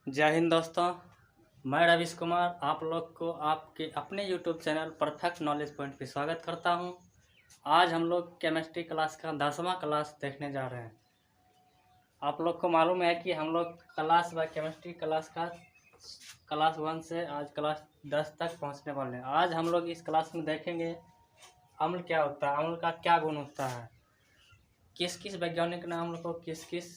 जय हिंद दोस्तों। मैं रविश कुमार आप लोग को आपके अपने YouTube channel perfect knowledge point पे स्वागत करता हूं। आज हम लोग केमिस्ट्री क्लास का 10वां क्लास देखने जा रहे हैं। आप लोग को मालूम है कि हम लोग क्लास बाय केमिस्ट्री क्लास 1 से आज क्लास 10 तक पहुंचने वाले हैं। आज हम लोग इस क्लास में देखेंगे अम्ल क्या होता है, अम्ल का क्या गुण होता है, किस किस वैज्ञानिक ने अम्ल को किस किस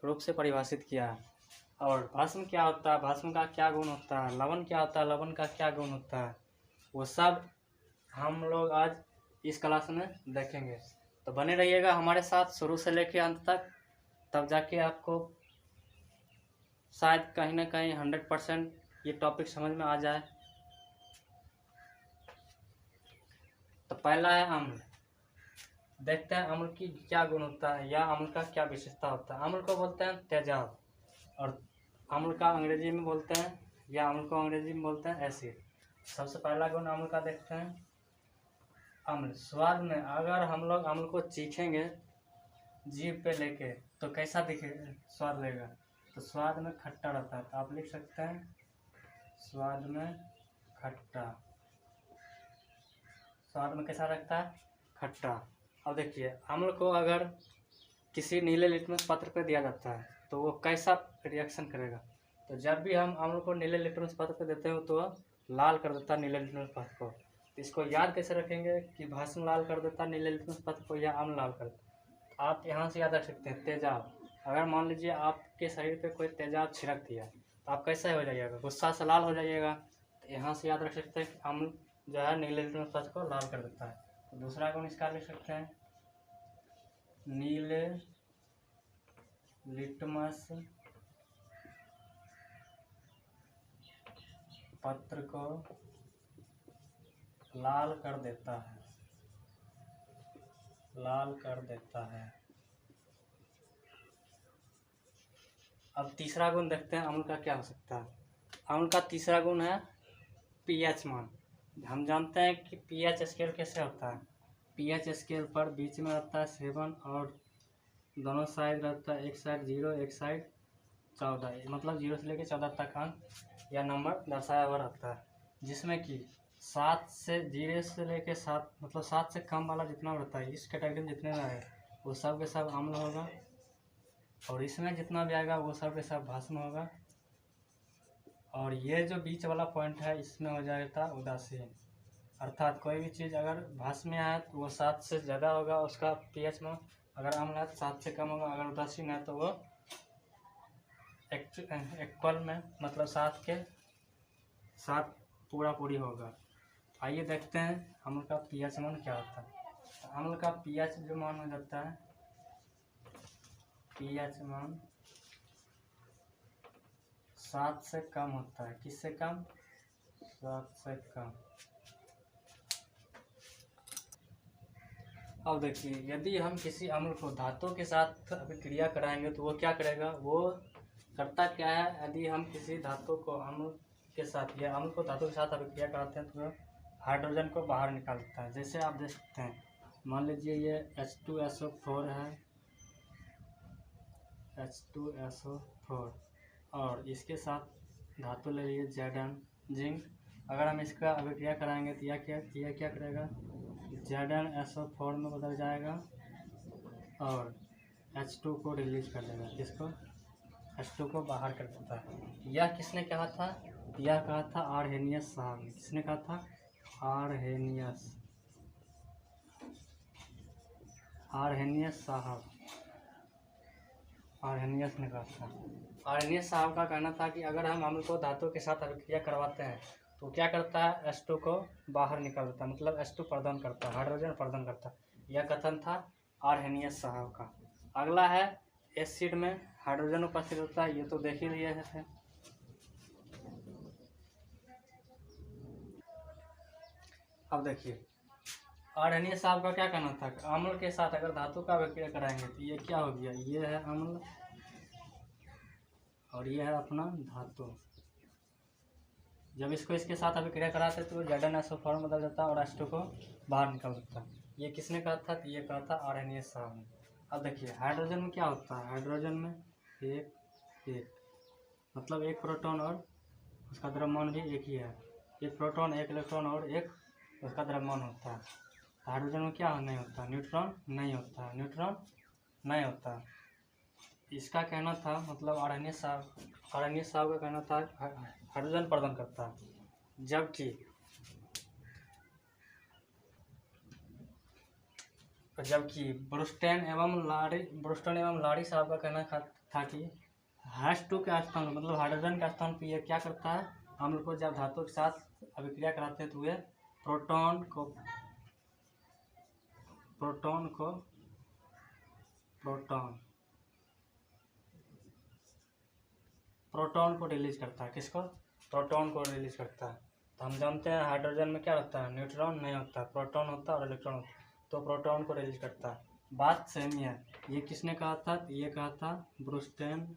रूप से परिभाषित किया है, और भस्म क्या होता है, भस्म का क्या गुण होता है, लवण क्या होता है, लवण का क्या गुण होता है, वो सब हम लोग आज इस क्लास में देखेंगे। तो बने रहिएगा हमारे साथ शुरू से लेकर अंत तक, तब जाके आपको शायद कहीं ना कहीं 100% ये टॉपिक समझ में आ जाए। तो पहला है अम्ल। देखते हैं अम्ल की क्या गुण होता है या अम्ल का क्या विशेषता होता है। अम्ल को बोलते हैं तेजाब, और अम्ल का अंग्रेजी में बोलते हैं या अम्ल को अंग्रेजी में बोलते हैं एसिड। सबसे पहला गुण अम्ल का देखते हैं। अम्ल स्वाद में, अगर हम लोग अम्ल को चीखेंगे जीभ पे लेके तो कैसा दिखे स्वाद लेगा, तो स्वाद में खट्टा रहता है। तो आप लिख सकते हैं स्वाद में खट्टा। स्वाद में कैसा रखता है, खट्टा। अब देखिए अम्ल को अगर किसी नीले लिटमस पत्र पे दिया जाता है तो वो कैसा रिएक्शन करेगा। तो जब भी हम अम्ल को नीले लिटमस पत्र पे देते हो तो लाल कर देता है नीले लिटमस पत्र को। इसको याद कैसे रखेंगे कि भस्म लाल कर देता है नीले लिटमस पत्र को या अम्ल लाल कर देता। आप यहाँ से याद रख सकते हैं तेजाब। अगर मान लीजिए आपके शरीर पे कोई तेजाब छिड़क दिया तो आप कैसे हो जाइएगा, गुस्सा से लाल हो जाइएगा। तो यहाँ से याद रख सकते हैं कि अम्ल जो है नीले लिटमस पत्र को लाल कर देता है। तो दूसरा गुण इसका लिख सकते हैं नीले लिटमस पत्र को लाल कर देता है, लाल कर देता है। अब तीसरा गुण देखते हैं अम्ल का क्या हो सकता है। अम्ल का तीसरा गुण है पीएच मान। हम जानते हैं कि पीएच स्केल कैसे होता है। पीएच स्केल पर बीच में रहता है 7 और दोनों साइड रहता है, एक साइड 0 एक साइड 14, मतलब 0 से लेकर 14 तक अंक या नंबर दर्शाया हुआ रहता है, जिसमें कि 7 से 0 से लेकर 7 मतलब 7 से कम वाला जितना रहता है इस कैटेगरी में जितने में है वो सब के सब अम्ल होगा, और इसमें जितना भी आएगा वो सब के सब भस्म होगा। और ये जो बीच वाला पॉइंट है इसमें हो जाएगा उदासीन, अर्थात कोई भी चीज़ अगर भस्म में है तो वो 7 से ज़्यादा होगा उसका पीएच में, अगर अम्ल है तो 7 से कम होगा, अगर उदासीन है तो वो इक्वल में मतलब 7 के 7 पूरा पूरी होगा। आइए देखते हैं अम्ल का पीएच मान क्या होता है। अम्ल का पीएच जो मान हो जाता है, पीएच मान 7 से कम होता है। किससे कम, 7 से कम। अब देखिए यदि हम किसी अम्ल को धातु के साथ अभिक्रिया कराएंगे तो वो क्या करेगा, वो करता क्या है, यदि हम किसी धातु को अम्ल के साथ या अम्ल को धातु के साथ अभिक्रिया कराते हैं तो हाइड्रोजन को बाहर निकाल देता है। जैसे आप देख सकते हैं, मान लीजिए ये H2SO4 है, H2SO4, और इसके साथ धातु ले लीजिए Zn जिंक। अगर हम इसका अभिक्रिया कराएंगे तो यह क्या करेगा, ZnSO4 में बदल जाएगा और H2 को रिलीज कर देगा। किसको, H2 को बाहर कर देता है। यह किसने कहा था, यह कहा था आर्हेनियस साहब ने। किसने कहा था, आर्हेनियस साहब, आर्हेनियस ने कहा था। आर्हेनियस साहब का कहना था कि अगर हम अम्ल को धातु के साथ अभिक्रिया करवाते हैं तो क्या करता है, H2 को बाहर निकाल देता है, मतलब H2 प्रदान करता है, हाइड्रोजन प्रदान करता है। यह कथन था आर्हेनियस साहब का। अगला है एसिड में हाइड्रोजन उपस्थित होता है, ये तो देख ही लिए थे। अब देखिए आर्हेनियस साहब का क्या कहना था, अम्ल के साथ अगर धातु का अभिक्रिया कराएंगे तो ये क्या हो गया, ये है अम्ल और ये है अपना धातु। जब इसको इसके साथ अभिक्रिया कराते तो ZnSO4 में बदल जाता है और H2 को बाहर निकाल देता है। ये किसने कहा था, तो ये कहा था आर्हेनियस साहब ने। अब देखिए हाइड्रोजन में क्या होता है, हाइड्रोजन में एक मतलब एक प्रोटॉन और उसका द्रव्यमान भी एक ही है। एक प्रोटॉन, एक इलेक्ट्रॉन और एक उसका द्रव्यमान होता है। हाइड्रोजन में क्या नहीं होता? न्यूट्रॉन नहीं होता, न्यूट्रॉन नहीं होता। इसका कहना था, मतलब आरएनएस साहब का कहना था हाइड्रोजन प्रदान करता है, जबकि ब्रुस्टेन एवं लाड़ी साहब का कहना था कि H2 के स्थान, मतलब हाइड्रोजन के स्थान पर यह क्या करता है? अम्ल को जब धातु के साथ अभिक्रिया कराते हैं तो वे प्रोटॉन को रिलीज करता है। किसको? प्रोटॉन को रिलीज करता है। तो हम जानते हैं हाइड्रोजन में क्या होता है? न्यूट्रॉन नहीं होता, प्रोटॉन होता है और इलेक्ट्रॉन होता है। तो प्रोटॉन को रिलीज करता है। बात सेम ही है। ये किसने कहा था? ये कहा था ब्रुस्टेन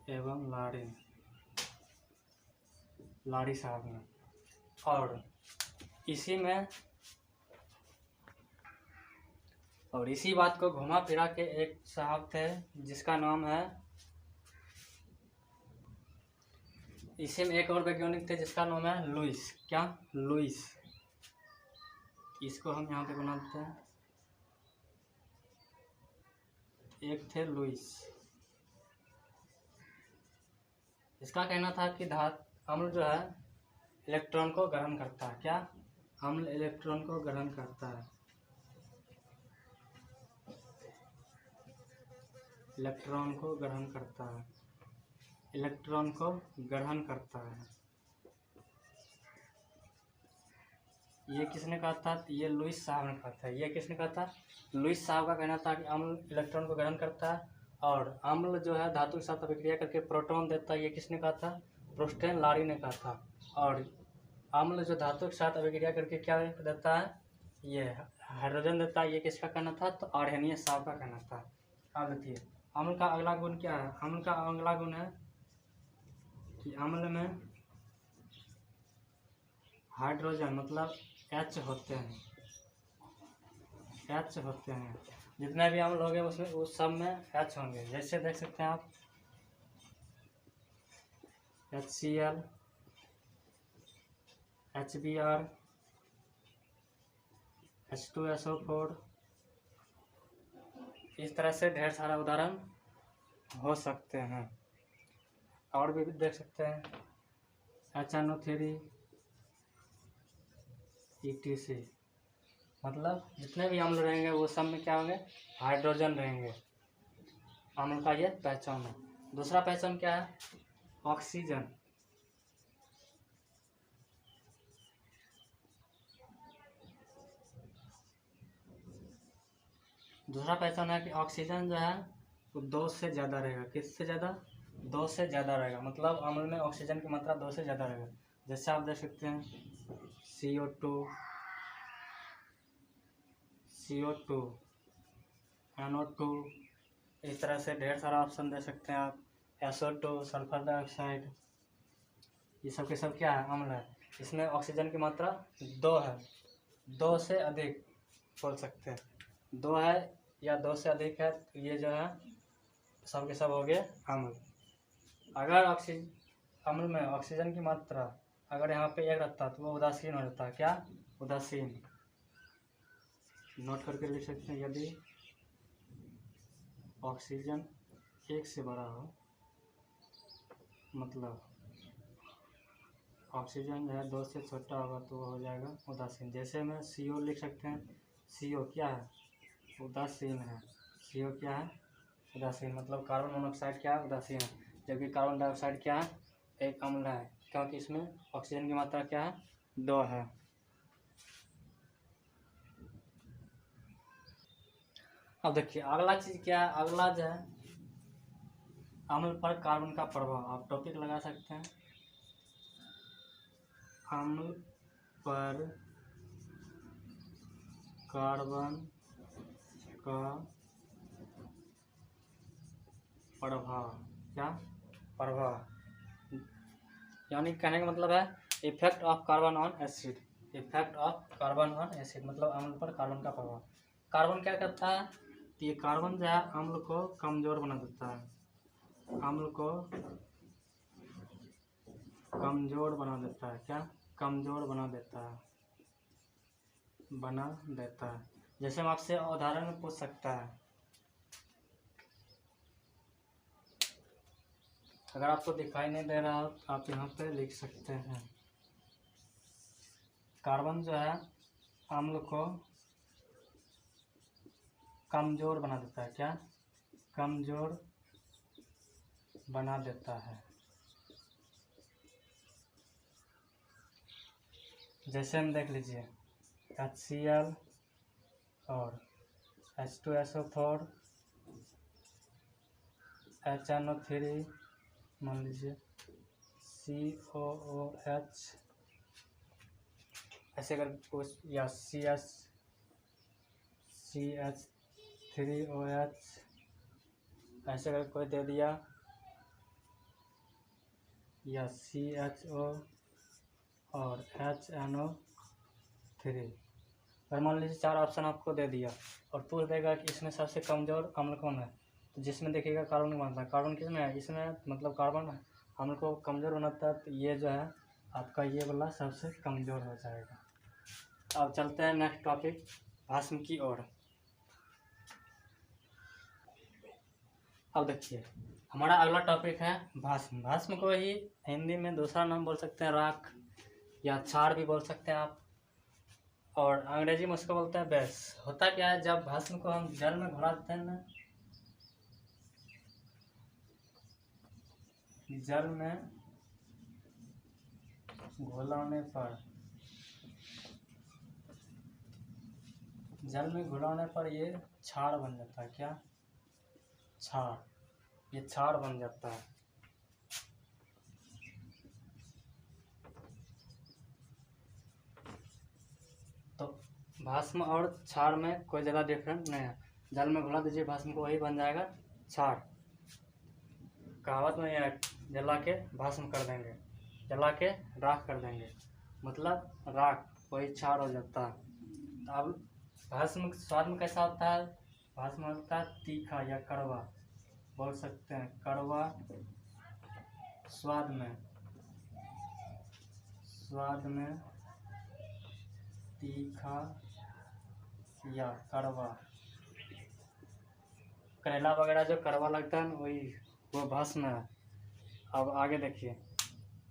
एवं लाड़ी साहब ने। और इसी बात को घुमा फिरा के एक साहब थे जिसका नाम है, इसी में एक और वैज्ञानिक थे जिसका नाम है लुईस। क्या? लुईस। इसको हम यहाँ पे बनाते हैं। एक थे लुईस। इसका कहना था कि अम्ल जो है इलेक्ट्रॉन को ग्रहण करता है। क्या? अम्ल इलेक्ट्रॉन को ग्रहण करता है। इलेक्ट्रॉन को ग्रहण करता है। ये किसने कहा था? ये लुईस साहब ने कहा था। ये किसने कहा था? लुईस साहब का कहना था कि अम्ल इलेक्ट्रॉन को ग्रहण करता है और अम्ल जो है धातु के साथ अभिक्रिया करके प्रोटॉन देता है। ये किसने कहा था? ब्रुस्टेन लाड़ी ने कहा था। और अम्ल जो धातु के साथ अभिक्रिया करके क्या देता है? ये हाइड्रोजन देता है। ये किसका कहना था? तो आर्हेनियस साहब का कहना था। अब देखिए अम्ल का अगला गुण क्या है? अम्ल का अगला गुण है कि अम्ल में हाइड्रोजन मतलब H होते हैं। जितने भी अम्ल होंगे उसमें उस सब में H होंगे। जैसे देख सकते हैं आप HCl, HBr, H2SO4, इस तरह से ढेर सारा उदाहरण हो सकते हैं। और भी देख सकते हैं HNO3, ETC। मतलब जितने भी अम्ल रहेंगे वो सब में क्या होंगे? हाइड्रोजन रहेंगे। अम्ल का ये पहचान है। दूसरा पहचान क्या है? ऑक्सीजन। दूसरा पहचान है कि ऑक्सीजन जो है वो 2 से ज़्यादा रहेगा। किससे ज़्यादा? 2 से ज़्यादा रहेगा। मतलब अम्ल में ऑक्सीजन की मात्रा 2 से ज़्यादा रहेगा। जैसे आप देख सकते हैं CO2, NO2, इस तरह से ढेर सारा ऑप्शन दे सकते हैं आप। SO2, सल्फर डाइऑक्साइड, ये सब के सब क्या है? अम्ल है। इसमें ऑक्सीजन की मात्रा 2 है। 2 से अधिक बोल सकते हैं। 2 है या 2 से अधिक है तो ये जो है सब के सब हो गए अम्ल। अगर अम्ल में ऑक्सीजन की मात्रा अगर यहाँ पे 1 रहता तो वो उदासीन हो जाता है। क्या? उदासीन। नोट करके लिख सकते हैं। यदि ऑक्सीजन 1 से बड़ा हो, मतलब ऑक्सीजन जो है 2 से छोटा होगा तो वो हो जाएगा उदासीन। जैसे में CO लिख सकते हैं। CO क्या है? उदासीन है। CO क्या है? उदासीन। मतलब कार्बन मोनोऑक्साइड क्या है? उदासीन है। जबकि कार्बन डाइऑक्साइड क्या है? एक अम्ल है, क्योंकि इसमें ऑक्सीजन की मात्रा क्या है? 2 है। अब देखिए अगला चीज क्या है? अगला जो है अम्ल पर कार्बन का प्रभाव। आप टॉपिक लगा सकते हैं। अम्ल पर कार्बन का प्रभाव। क्या? प्रभाव। यानी कहने का मतलब है effect of carbon on acid. Effect of carbon on acid मतलब अम्ल पर कार्बन का प्रभाव। कार्बन क्या करता है? तो ये कार्बन जो है अम्ल को कमजोर बना देता है, अम्ल को कमजोर बना देता है। क्या? कमजोर बना देता है, बना देता है। जैसे हम आपसे उदाहरण में पूछ सकता है, अगर आपको दिखाई नहीं दे रहा हो तो आप यहाँ पे लिख सकते हैं। कार्बन जो है अम्ल को कमजोर बना देता है। क्या? कमजोर बना देता है। जैसे हम देख लीजिए HCl और H2SO4 HNO3, मान लीजिए COOH, ऐसे अगर कुछ, या CH3OH, ऐसे अगर कोई दे दिया, या CHO और HNO3, और मान लीजिए 4 ऑप्शन आपको दे दिया और पूछ देगा कि इसमें सबसे कमज़ोर अम्ल कौन है, तो जिसमें देखिएगा कार्बन बनता है। कार्बन किसमें है? इसमें, मतलब कार्बन अम्ल को कमज़ोर बनाता है, तो ये जो है आपका ये वाला सबसे कमज़ोर हो जाएगा। अब चलते हैं नेक्स्ट टॉपिक भस्म की ओर। अब देखिए हमारा अगला टॉपिक है भस्म। भस्म को ही हिंदी में दूसरा नाम बोल सकते हैं राख, या क्षार भी बोल सकते हैं आप, और अंग्रेजी में उसको बोलते हैं बेस। होता क्या है, जब भस्म को हम जल में घुला देते हैं ना, जल में घुलाने पर, जल में घुलाने पर ये क्षार बन जाता है। क्या? क्षार, ये क्षार बन जाता है। तो भस्म और क्षार में कोई ज़्यादा डिफरेंस नहीं है। जल में घुला दीजिए भस्म को, वही बन जाएगा क्षार। कहावत में है जला के भस्म कर देंगे, जला के राख कर देंगे, मतलब राख वही क्षार हो जाता है। अब भस्म स्वाद में कैसा होता है? भस्म होता है तीखा या कड़वा, बोल सकते हैं कड़वा स्वाद में, स्वाद में तीखा या कड़वा। करेला वगैरह जो कड़वा लगता है ना, वही वो भस्म है। अब आगे देखिए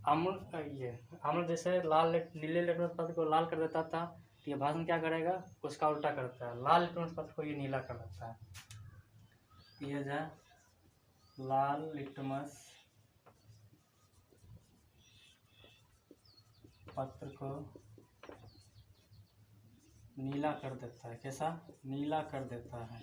अम्ल, ये अम्ल जैसे लाल नीले लिटमस पत्र को लाल कर देता था, तो ये भस्म क्या करेगा? उसका उल्टा करता है, लाल लिटमस पत्र को ये नीला कर देता है। ये जो है लाल लिटमस पत्र को नीला कर देता है। कैसा? नीला कर देता है।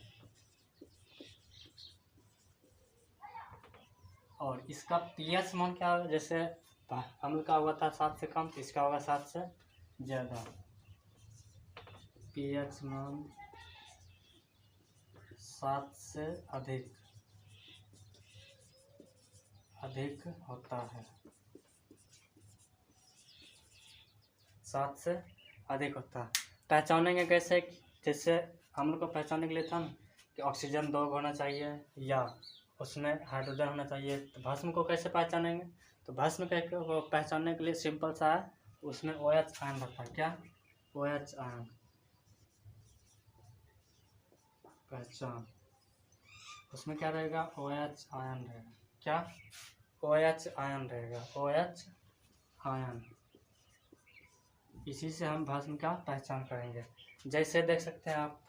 और इसका pH मान क्या होगा? जैसे अम्ल का हुआ था 7 से कम, तो इसका होगा 7 से ज़्यादा। pH मान 7 से अधिक, अधिक होता है, 7 से अधिक होता है। पहचानेंगे कैसे? जैसे अम्ल को पहचानने के लिए था ना कि ऑक्सीजन 2 होना चाहिए या उसमें हाइड्रोजन होना चाहिए, तो भस्म को कैसे पहचानेंगे? तो भस्म को पहचानने के लिए सिंपल सा है, उसमें OH आयन रहता है। क्या? OH आयन पहचान, उसमें क्या रहेगा? OH आयन रहेगा। क्या? OH आयन रहेगा, OH आयन। इसी से हम भस्म का पहचान करेंगे। जैसे देख सकते हैं आप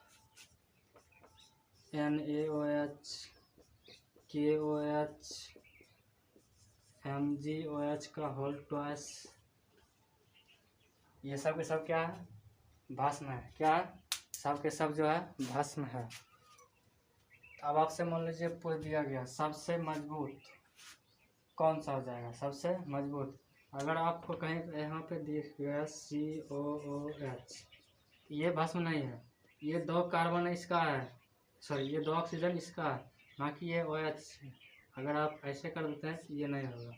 NaOH, KOH, MgOH का होल ट्वाइस, ये सब के सब क्या है? भस्म है। क्या? सब के सब जो है भस्म है। अब आपसे मान लीजिए पूछ दिया गया सबसे मजबूत कौन सा हो जाएगा? सबसे मजबूत, अगर आपको कहीं यहाँ पे दिख गया COOH, ये भस्म नहीं है, ये 2 कार्बन इसका है, सॉरी ये 2 ऑक्सीजन इसका है, बाकी ये OH है। अगर आप ऐसे कर देते हैं तो ये नहीं होगा।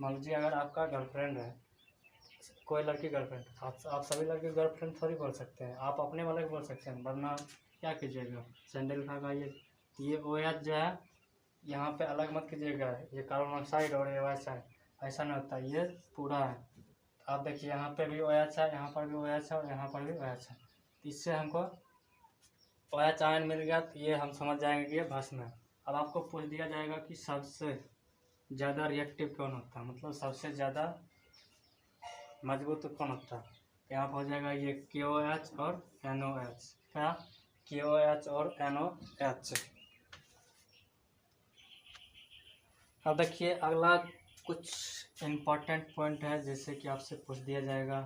मान लीजिए अगर आपका गर्लफ्रेंड है, कोई लड़की गर्लफ्रेंड, आप सभी लड़के गर्लफ्रेंड थोड़ी बोल सकते हैं, आप अपने वाले को बोल सकते हैं, वरना क्या कीजिएगा, सैंडल लिखा होगा ये OH जो है यहाँ पे अलग मत कीजिएगा, ये कार्बन मोनोऑक्साइड और ये OH है, ऐसा नहीं होता, ये पूरा है। आप देखिए यहाँ पे भी OH है, यहाँ पर भी OH है और यहाँ पर भी OH है। इससे हमको OH आयन मिल गया, तो ये हम समझ जाएंगे कि ये भस्म है। अब आपको पूछ दिया जाएगा कि सबसे ज़्यादा रिएक्टिव कौन होता है, मतलब सबसे ज़्यादा मजबूत कौन होता है। यहाँ पर हो जाएगा ये KOH और NOH, क्या KOH और NOH। अब देखिए अगला कुछ इम्पोर्टेंट पॉइंट है, जैसे कि आपसे पूछ दिया जाएगा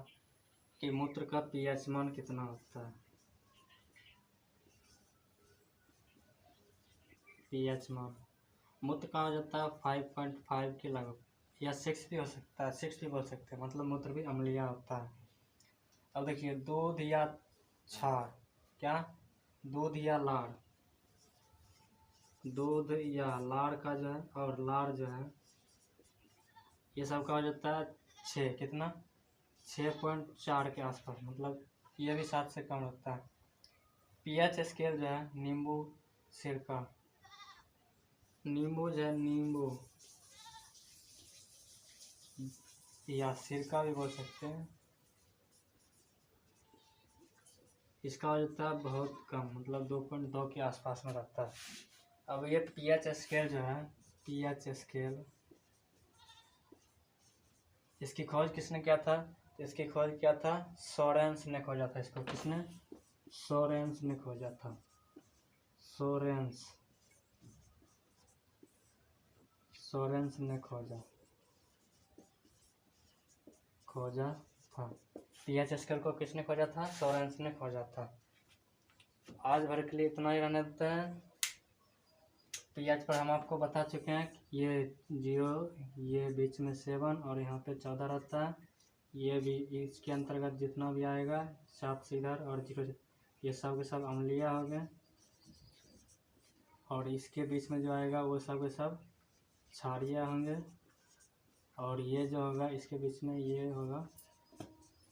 कि मूत्र का pH मान कितना होता है। pH मान मूत्र का हो जाता है 5.5 के लगभग, या 6 भी हो सकता है, 6 भी बोल सकते हैं, मतलब मूत्र भी अम्लीय होता है। अब देखिए दूध या छाछ, क्या दूध या लाड़, दूध या लाड़ का जो है और लाड़ जो है ये सब का हो जाता है 6, कितना 6.4 के आसपास, मतलब ये भी 7 से कम होता है। pH स्केल जो है नींबू सिरका, नींबू जो है नींबू या सिरका भी बोल सकते हैं, इसका हो जाता है बहुत कम, मतलब 2.2 के आसपास में रहता है। अब ये pH स्केल जो है, pH स्केल इसकी खोज किसने किया था, तो इसकी खोज किया था सोरेंस ने खोजा था इसको, किसने, सोरेंस ने खोजा था, सोरेंस ने खोजा था। pH स्केल को किसने खोजा था, सोरेंस ने खोजा था। आज भर के लिए इतना ही रहने देते हैं। pH पर हम आपको बता चुके हैं कि ये 0, ये बीच में 7 और यहाँ पे 14 रहता है। ये भी इसके अंतर्गत जितना भी आएगा 7 से इधर और 0 ये सब के सब अम्लीय हो गए, और इसके बीच में जो आएगा वो सब के सब क्षारीय होंगे, और ये जो होगा इसके बीच में ये होगा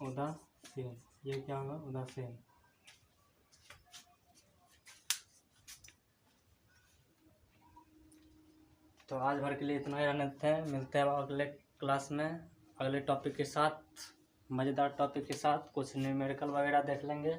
उदासीन, ये क्या होगा उदासीन। तो आज भर के लिए इतना ही रहने देते हैं, मिलते हैं अगले क्लास में अगले टॉपिक के साथ, मज़ेदार टॉपिक के साथ, कुछ न्यूमेरिकल वगैरह देख लेंगे।